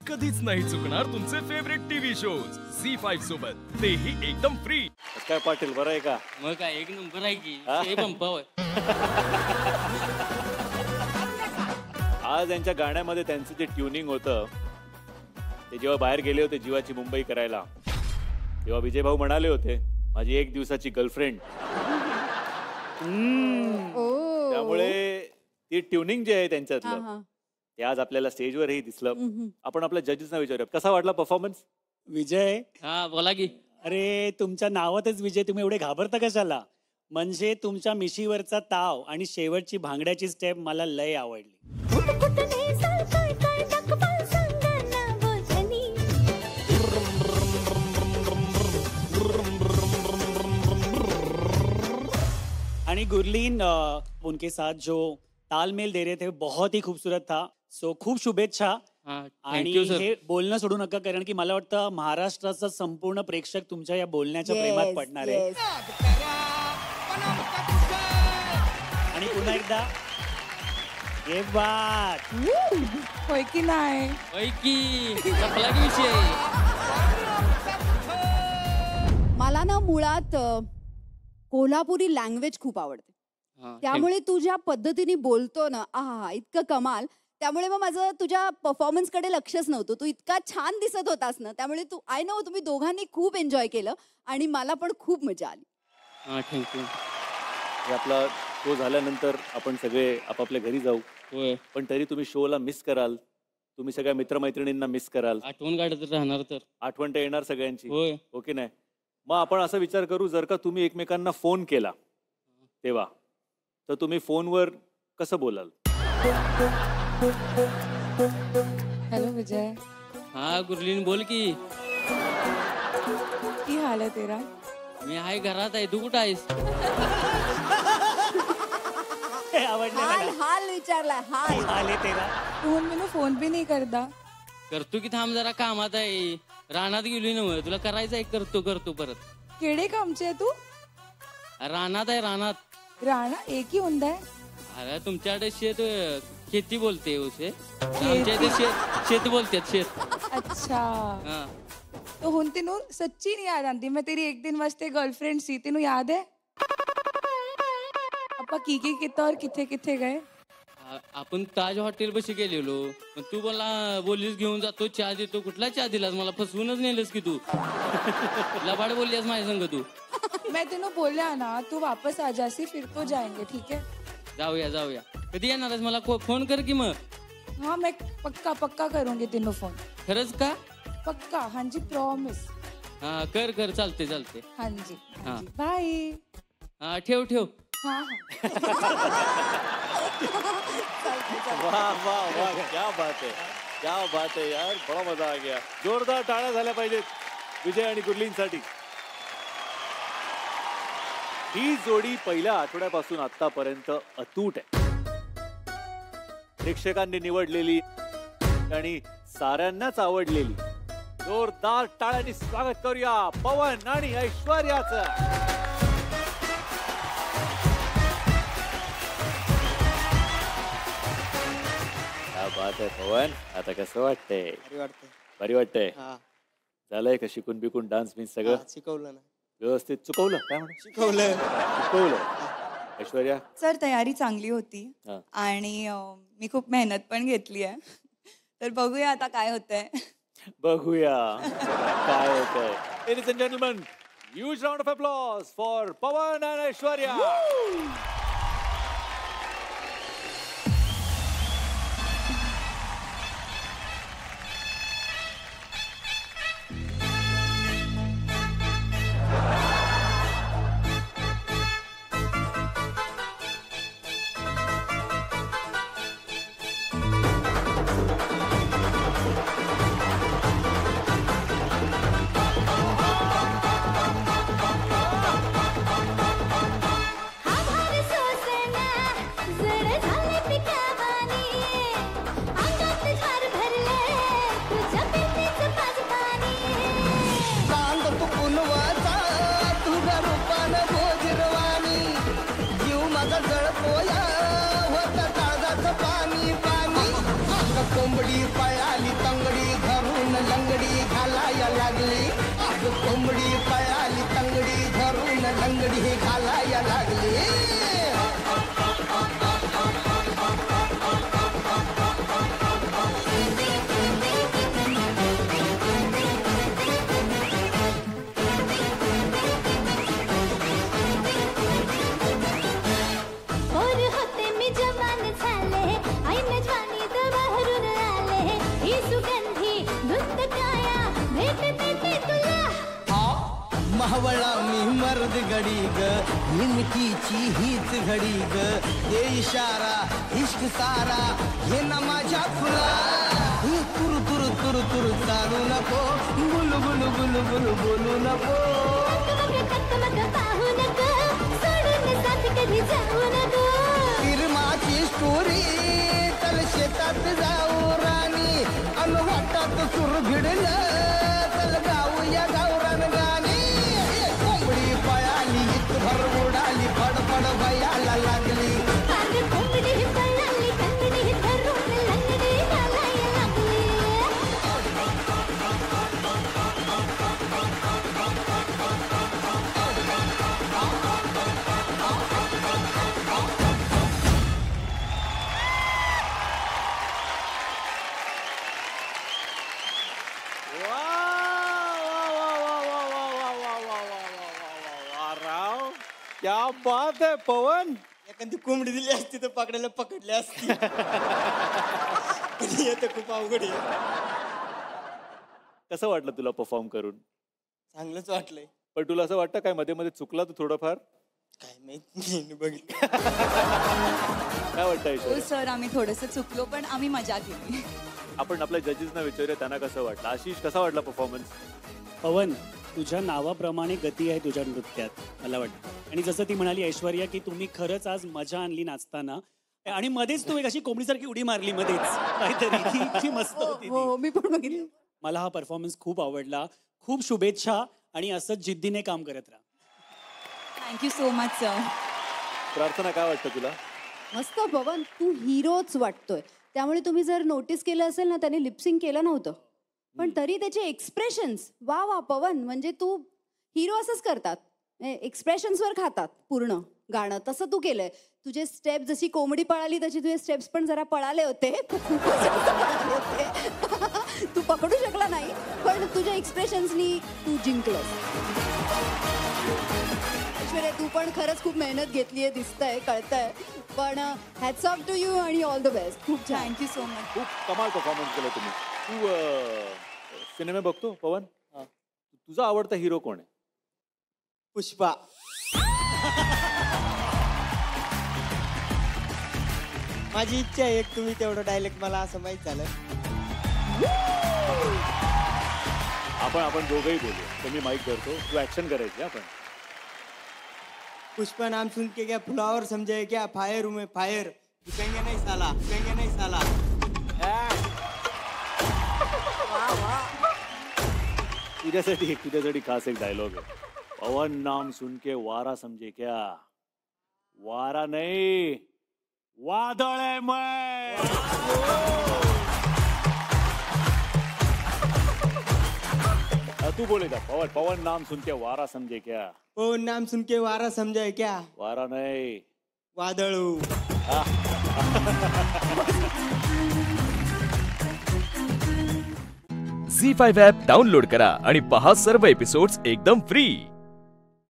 कधीच नाही चुकणार तुमचे फेवरेट टीव्ही शोज झी5 सोबत, तेही एकदम फ्री. काय पाटील, बरं आहे का? मग काय एक नंबर आहे की हे पंपावर. आज यांच्या गाण्यामध्ये त्यांचं जे ट्युनिंग होतं ते जेव्हा बाहेर गेले होते जीवाची मुंबई करायला, तेव्हा विजय भाऊ म्हणाले होते माझी 1 दिवसाची गर्लफ्रेंड. त्यामुळे ती ट्युनिंग जे आहे त्यांच्यातलं ते आज आपल्याला स्टेजवरही दिसलं. आपण आपल्या जजेसना विचारूया कसा वाटला परफॉर्मन्स. विजय, हा बोला की. अरे तुमच्या नावातच विजय, तुम्ही एवढे घाबरता कशाला? म्हणजे तुमच्या मिशीवरचा ताव आणि शेवटची भांगड्याची स्टेप मला लय आवडली. आणि गुरलीन, उनके साथ जो तालमेल दे रहे थे बहुत ही खूबसूरत था. सो खूप शुभेच्छा. आणि हे बोलणं सोडू नका, कारण की मला वाटतं महाराष्ट्राचा संपूर्ण प्रेक्षक तुमच्या या बोलण्याच्या प्रेमात पडणार आहे. आणि पुन्हा एकदा हे बात होय की नाही? होय की विषय. मला ना मुळात कोल्हापुरी लँग्वेज खूप आवडते. त्यामुळे तू ज्या पद्धतीने बोलतो ना, आहा इतकं कमाल. त्यामुळे मग माझं तुझ्या परफॉर्मन्स कडे लक्षच नव्हतं. तू इतका छान दिसत होतास ना, त्यामुळे तू आय नो तुम्ही दोघांनी खूप एन्जॉय केलं आणि मला पण खूप मजा आली. थँक्यू. आपला शो झाल्यानंतर आपण सगळे आपापल्या घरी जाऊ. पण तरी तुम्ही शोला मिस कराल, तुम्ही सगळ्या मित्रमैत्रिणींना मिस कराल. आठवण काढत राहणार. तर आठवण तर येणार सगळ्यांची. होय. ओके नाही? मग आपण असा विचार करू, जर का तुम्ही एकमेकांना फोन केला तेव्हा तर तुम्ही फोनवर कसं बोलाल? हेलो विजय. हा गुरलीन बोल की. हाल है तेरा? मी आहे घरात आहे. तू कुठं आहेस? हाल हाल विचारलाय. हाल हाल है तेरा. तू मैंने फोन भी नहीं करता. करतो की, थांब जरा कामात आहे. रानात गेली नव्हे, तुला करायचं आहे. करतो परत. केडे कामचे आहे तू? रानात आहे. रानात. राणा एक ही होता है. अरे तुमच्याकडे शेत खेती बोलते उसे, आमच्या इथे शेत बोलतात. शेत. अच्छा. हाँ. तो हुन तेनू सच्ची नहीं याद आती मैं तेरी एक दिन वास्ते गर्लफ्रेंड सी. तेनू याद है अपा की किता और किथे किथे गए? आपण ताज हॉटेल बशी गेलेलो. तू मला बोललीस घेऊन जातो, चहा देतो. कुठला चहा दिलास? मला फसवूनच नेलस की तू. लबाड बोललीस माझ्या संग तू. मैं तेनू बोलिया ना तू वापस आ जासी, फिर तो जाएंगे. ठीक है, जाऊया. कधी येणार मला फोन कर की मग. हाँ मैं पक्का करूंगी तेनू फोन. खरंच का? पक्का. हाँ जी प्रॉमिस. हाँ कर चालते. हाँ जी. हाँ. बाय. हाँ ठेव. हाँ. वाह क्या बात है यार, बड़ा मजा आ गया. जोरदार टाळ्या झाल्या पाहिजेत विजय आणि गुरलीनसाठी. ही जोडी पहिल्या आठवड्यापासून आतापर्यंत अतूट आहे. प्रेक्षकांनी निवडलेली आणि साऱ्यांनाच आवडलेली. जोरदार टाळ्यांनी स्वागत करूया पवन आणि ऐश्वर्याचं. क्या बात है पवन, आता कसं वाटतंय? बरी वाटतंय. झालंय का शिकून बिकून डान्स बिन्स सगळं? शिकवलं ना व्यवस्थित. चुकवलं काय म्हणून? शिकवलं. ऐश्वर्या सर तयारी चांगली होती आणि मी खूप मेहनत पण घेतली आहे. तर बघूया आता काय होतंय. Ladies and gentlemen, huge round of applause for Pawan and Aishwarya. कोंबडी पळाली तंगडी सावळा मी मर्द घडी ग हिमतीची हीच घडी ग ये इशारा इश्क सारा हे ना माझ्या फुला हे तुरु तुरु तुरु तुरु चालू नको गुलू गुलू गुलू गुलू बोलू नको किरमाची स्टोरी तल शेतात जाऊ राणी अन वाटात सुर भिडलं तल गाऊया गावरान गाणी कोंबडी पळाली इतभर उडाली फडफड भयाला लागली क्या बात आहे पवन. एखादी कोंबडी दिली असती तर पकडायला पकडली असती. येतं खूप अवघड आहे. कसं वाटलं तुला परफॉर्म करून? चांगलंच वाटलंय. पण तुला असं वाटतं काय मध्ये मध्ये चुकला तू थोडंफार? काय माहिती बघितलं. काय वाटतं? हो सर, आम्ही थोडंसं चुकलो पण आम्ही मजा केली. आपण आपल्या जजेसना विचारूया त्यांना कसं वाटलं. आशिष कसा वाटला परफॉर्मन्स? पवन, तुझ्या नावाप्रमाणे गती आहे तुझ्या नृत्यात मला वाटतं. आणि जसं ती म्हणाली ऐश्वर्या की तुम्ही खरंच आज मजा आणली नाचताना आणि मध्येच तू एक अशी कोंबडीसारखी उडी मारली मध्येच काहीतरी ती मस्त होती. मी पण बघितलं. मला हा परफॉर्मन्स खूप आवडला. खूप शुभेच्छा आणि असंच जिद्दीने काम करत राहा. Thank you so much sir. प्रार्थना काय वाटतं तुला? मस्त पवन, तू हिरोच वाटतोय. त्यामुळे तुम्ही जर नोटीस केलं असेल ना, त्याने लिपसिंग केलं नव्हतं पण तरी त्याचे एक्सप्रेशन्स वा वा पवन, म्हणजे तू हिरो असंच करतात, एक्सप्रेशन्सवर खातात पूर्ण गाणं. तसं तू केलंय. तुझे स्टेप जशी कोंबडी पळाली तशी तुझे स्टेप्स पण जरा पळाले होते. तू पकडू शकला नाही पण तुझ्या एक्सप्रेशन्सनी तू जिंकलंस. ऐश्वर्या, तू पण खरंच खूप मेहनत घेतलीये, दिसतंय, कळतंय. पण हॅट्स ऑफ टू यू आणि ऑल द बेस्ट. खूप छान. Thank you so much. खूप कमाल परफॉर्मन्स केला तुम्ही. तू सिनेमे बघतो पवन? तुझा आवडता हिरो कोण आहे? पुष्पा. माझी इच्छा आहे एक तुम्ही तेवढं डायलेक्ट मला असं माहित झालं. आपण दोघंही बोलू. तर मी माईक करतो, तू ऍक्शन करायची. आपण पुष्पा नाम सुन के क्या फ्लावर समझे क्या, फायर हूं मैं फायर, रुकेंगे नहीं साला, रुकेंगे नहीं साला. तुझ्यासाठी खास एक डायलॉग आहे. पवन नाम सुन के वारा समझे क्या, वारा नहीं वादळ आहे मैं. तू बोलेगा पवन नाम सुन के वारा समझे क्या, पवन नाम सुन के वारा समझे क्या, वारा नहीं वादळू. झी5 ॲप डाउनलोड करा आणि पहा सर्व एपिसोड्स एकदम फ्री.